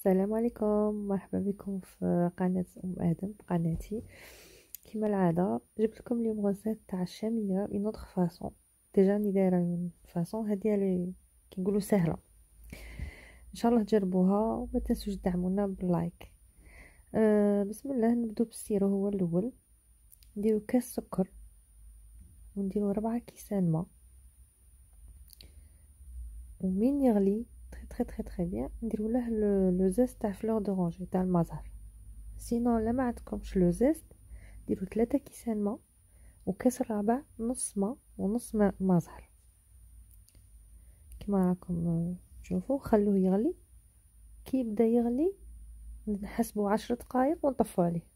السلام عليكم، مرحبا بكم في قناة آدم، قناتي. كما العادة جبت لكم اليوم غوزات تاع الشامية اون اوتر فاصون. ديجا راني دايره اون فاصون هادي اللي كنقولوا سهله. ان شاء الله تجربوها وما تنسوش تدعمونا باللايك. بسم الله، نبدو بالسيرو. هو الاول نديرو كاس سكر ونديرو 4 كيسان ماء، ومين يغلي تري تري تري بيان نديرو له لو زيست تاع فلور دورانجي تاع المزهر. سينو لا ما عندكمش لو زيست ديروا 3 كيسان ماء، وكاس الرابع نص ماء ونص ما زهر. كما راكم تشوفوا خلوه يغلي. كي يبدا يغلي نحسبوا 10 دقائق ونطفوا عليه.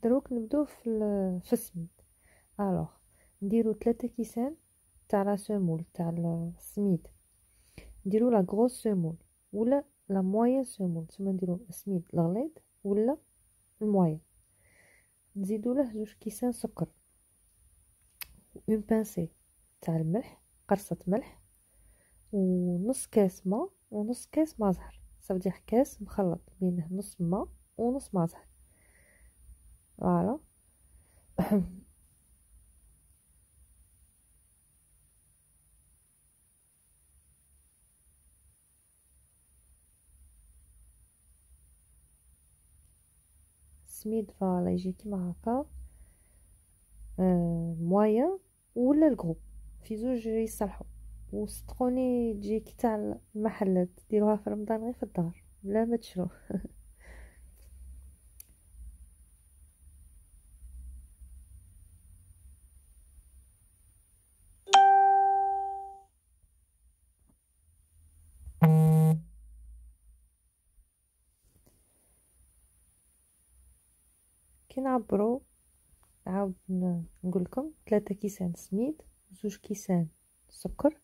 دروك نبداو في السميد. الوغ نديرو 3 كيسان تاع لا سيمول تاع السميد. نديرو لا غروس سيمول ولا لا موين سيمول، تما نديرو السميد الغليظ ولا الموين. نزيدو له 2 كيسان سكر، اون بانسي تاع الملح، قرصة ملح، ونص كاس ماء ونص كاس ما زهر. صافي كاس مخلط بينه نص ماء ونص ما زهر. فوالا. سميد فوالا يجي كيما هكا. مويا ولا الجروب في زوج يصلحوا. وصدقوني تجي كي تاع المحلات ديروها في رمضان غير في الدار بلا ما تشرو. كي نعبرو نعاود نقول لكم 3 كيسان سميد، 2 كيسان سكر،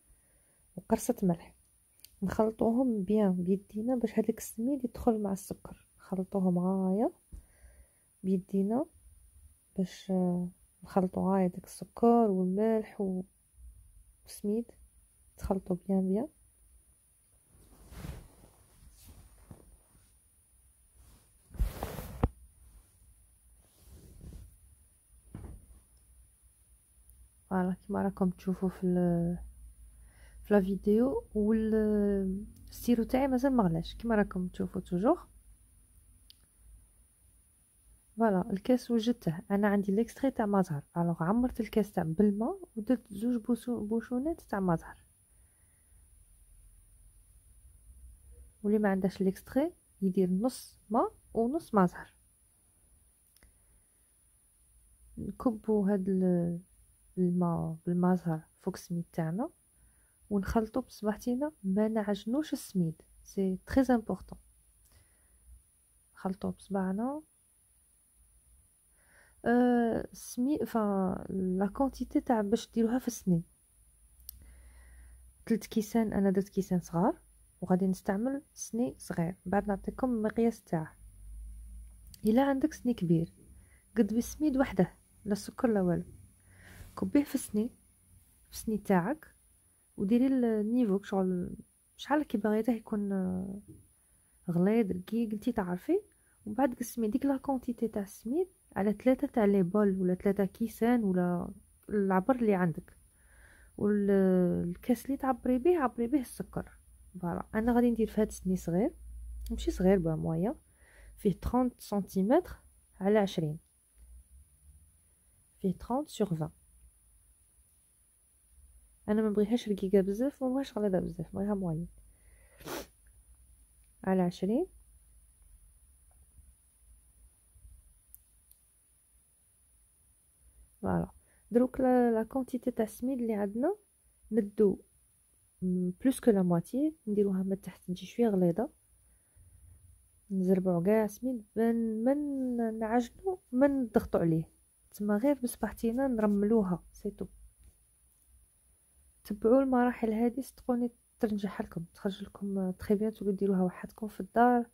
وقرصة ملح. نخلطوهم بيان بيدينا باش هذاك السميد يدخل مع السكر. نخلطوهم غاية بيدينا باش نخلطو غاية داك السكر والملح والسميد، تخلطو بيان بيان. فوالا كيما راكم تشوفوا في لا فيديو. السيرو تاعي مازال مغلاش كيما راكم تشوفوا توجور. فوالا الكاس وجدته انا عندي ليكستري تاع مازهر. الوغ عمرت الكاس تاع بالماء ودرت 2 بوشونات تاع مازهر. واللي ما عندهش ليكستري يدير نص ماء ونص مازهر. نكبو هاد الماء بالمازهر فوق السميد تاعنا ونخلطو بصباحتينا، ما نعجنوش السميد، سي تري امبورطون. نخلطو بصباعنا. السميد لا كونتيتي تاع باش ديروها في السنين. 3 كيسان، انا درت كيسان صغار وغادي نستعمل سني صغير. بعد نعطيكم المقياس تاعه. الا عندك سني كبير قد بالسميد وحده، لا سكر لا والو. كبيه في سني تاعك وديري النيفو شغل شحال كي بغيته يكون غليظ رقيق انتي تعرفي. ومن بعد قسمي ديك لا كونتيتي تاع السميد على 3 تاع لي بول ولا 3 كيسان ولا العبر اللي عندك. والكاس اللي تعبري به عبري به السكر. فوالا انا غادي ندير في هاد السني صغير، ماشي صغير بقى مويا، فيه 30 سنتيمتر على 20، فيه 30 sur 20. انا ما بغيهاش رقيقه بزاف وما بغيهاش غليظه بزاف، بغيها مويا على 20. فوالا دروك لا كونتيتي تاع السميد اللي عندنا ندو بلوس كو لا موتي، نديروها من تحت تجي شويه غليظه. نزربعو كاع سميد من نعجنو من نضغطو عليه، تما غير بصباحتينا نرملوها سيتو. تبعوا المراحل هذه صدقوني تنجح لكم، تخرج لكم تري بيان. تقدروا ديروها وحدكم في الدار،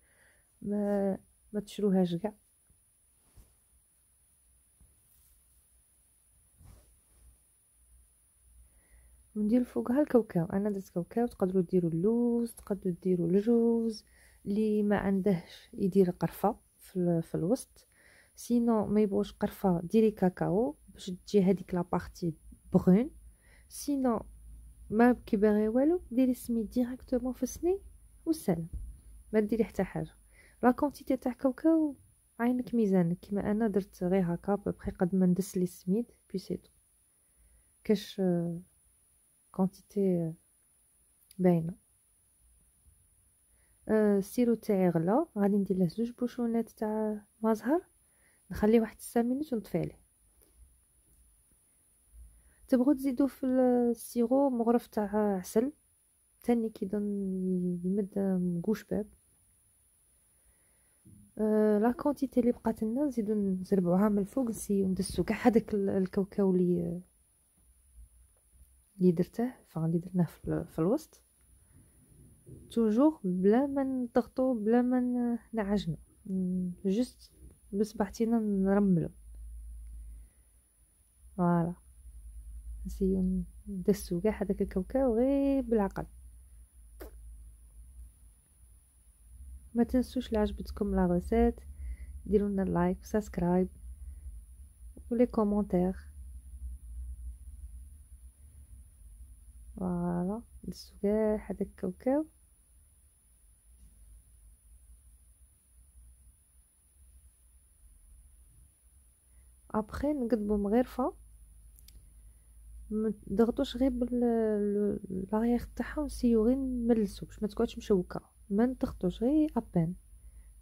ما تشروهاش كاع. وندير فوقها الكاوكاو. انا درت كاوكاو. تقدروا ديروا اللوز، تقدروا ديروا الجوز، اللي ما عندهش يدير قرفه في الوسط. سينو ما يبغوش قرفه ديري كاكاو باش تجي هذيك لا بارتي برون. سينو ما كيبغي والو ديري السميد ديريكتومون في السني والسلام، ما ديري حتى حاجه. لا كونتيتي تاع كاوكاو عينك ميزانك. كيما انا درت غير هكا بخي قد ما ندس لي السميد بي سي تو كاش كونتيتي باينه. السيرو تاعي غلا، غادي ندير له 2 بوشونات تاع مازهر، نخليه واحد 5 مينوت ونطفي عليه. تبغوا تزيدوا في السيرو مغرف تاع عسل تاني كي يمد مقوش باب. لا كونتيتي اللي بقات لنا نزيدو نزربوها من الفوق، نسيو ندسو كاع هذاك الكاوكاو اللي درته اللي درناه في الوسط، توجور بلا ما نضغطو بلا ما نعجنو، جست بصبعتينا نرملو. فوالا نسيو ندسو كاع هذاك الكاوكاو غير بالعقل. ما تنسوش لا عجبتكم لا غوسيت ديروا لنا لايك وسبسكرايب ولي كومونتير. فوالا ندسو كاع هذاك الكاوكاو. ابخي نقدبو مغرفه، ما تضغطوش غير لاغيغ تاعها، نسيو غير نملسو باش ما تقعدش مشوكه. ما نضغطوش غير ابان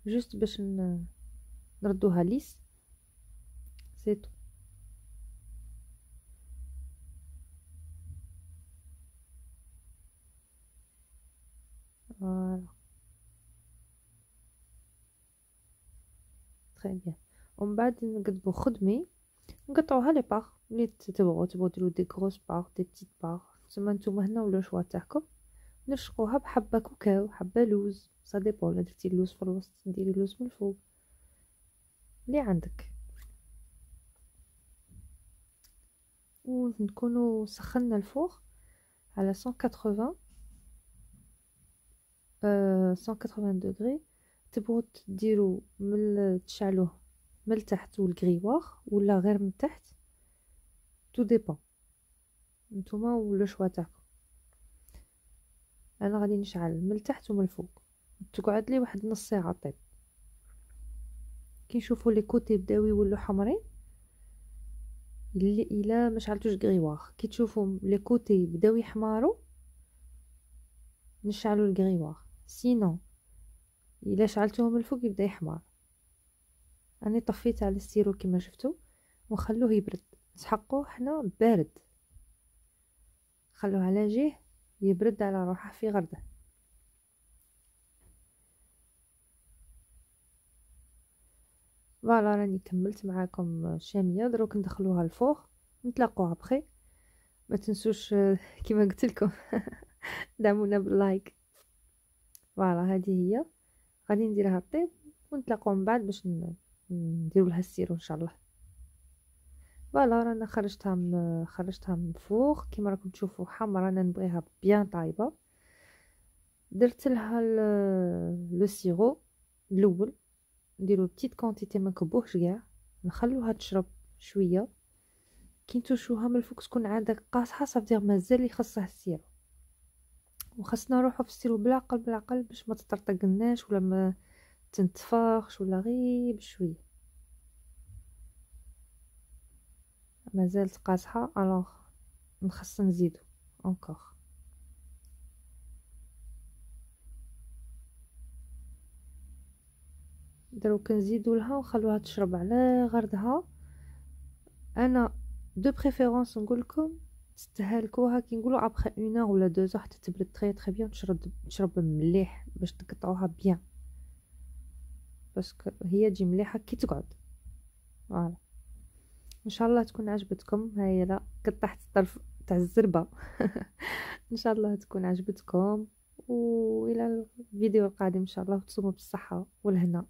جست باش نردوها ليس سيتو. فوالا تري بيان. ومن بعد نقدبو خدمي، نقطعوها لي باغ اللي تبغوا ديروا دي غروس باغ دي بتيت باغ، تسمى نتوما هنا ولا شوا تاعكم. نرشقوها بحبه كاوكاو حبه لوز، سا ديبون. لا درتي اللوز في الوسط نديري اللوز من الفوق اللي عندك. ونكونوا سخنا الفوق على 180 180 دوغري. تبغوا ديروا تشعلوه من التحت والغريوار ولا غير من التحت، تو ديبون نتوما ولا شوا تاعكم. انا غادي نشعل من التحت ومن الفوق، تقعد لي واحد نص ساعه طيب. كي نشوفوا لي كوتي بداو يولوا حمرين، اللي الا ما شعلتوش غريوار، كي تشوفوا لي كوتي بداو يحماروا نشعلوا الغريوار. سينو الا شعلتوه من الفوق يبدا يحمر. انا طفيت على السيرو كما شفتوا وخلوه يبرد. نسحقوه حنا بارد، خلوه على جهه يبرد على روحه في غرده. فوالا راني كملت معاكم شاميه. دروك ندخلوها الفوق نتلاقوها بخير. ما تنسوش كما قلت لكم دعمونا باللايك. فوالا هذه هي غادي نديرها طيب ونتلاقاو من بعد باش نديروا لها السيرو ان شاء الله. فوالا رانا خرجتها من فوق كيما راكم تشوفوا حمرا. انا نبغيها بيان طايبه. درت لها لو سيرو الاول، نديرو بتيت كونتيتي ما نكبوهش كاع، نخلوها تشرب شويه. كي نتوشوها من الفوق تكون عندك قاصحه صافي مازال لي خصها السيرو. وخصنا نروحو في السيرو بالعقل بالعقل باش ما تطرطقناش ولا ما تنتفخش ولا غير بشويه. مازالت قاصحه الوغ نخص نزيدو انكور. دروك نزيدو لها ونخلوها تشرب على غردها. انا دو بريفيرونس نقولكم تستهلكوها كي نقولوا ابخي 1 اور ولا 2 حتى تبرد تري تري بيان. تشرب مليح باش تقطعوها بيان باسكو هي تجي مليحه كي تقعد. فوالا ان شاء الله تكون عجبتكم. هاي لا قطعت الطرف تاع الزربه ان شاء الله تكون عجبتكم. والى الفيديو القادم ان شاء الله تصوموا بالصحه والهنا.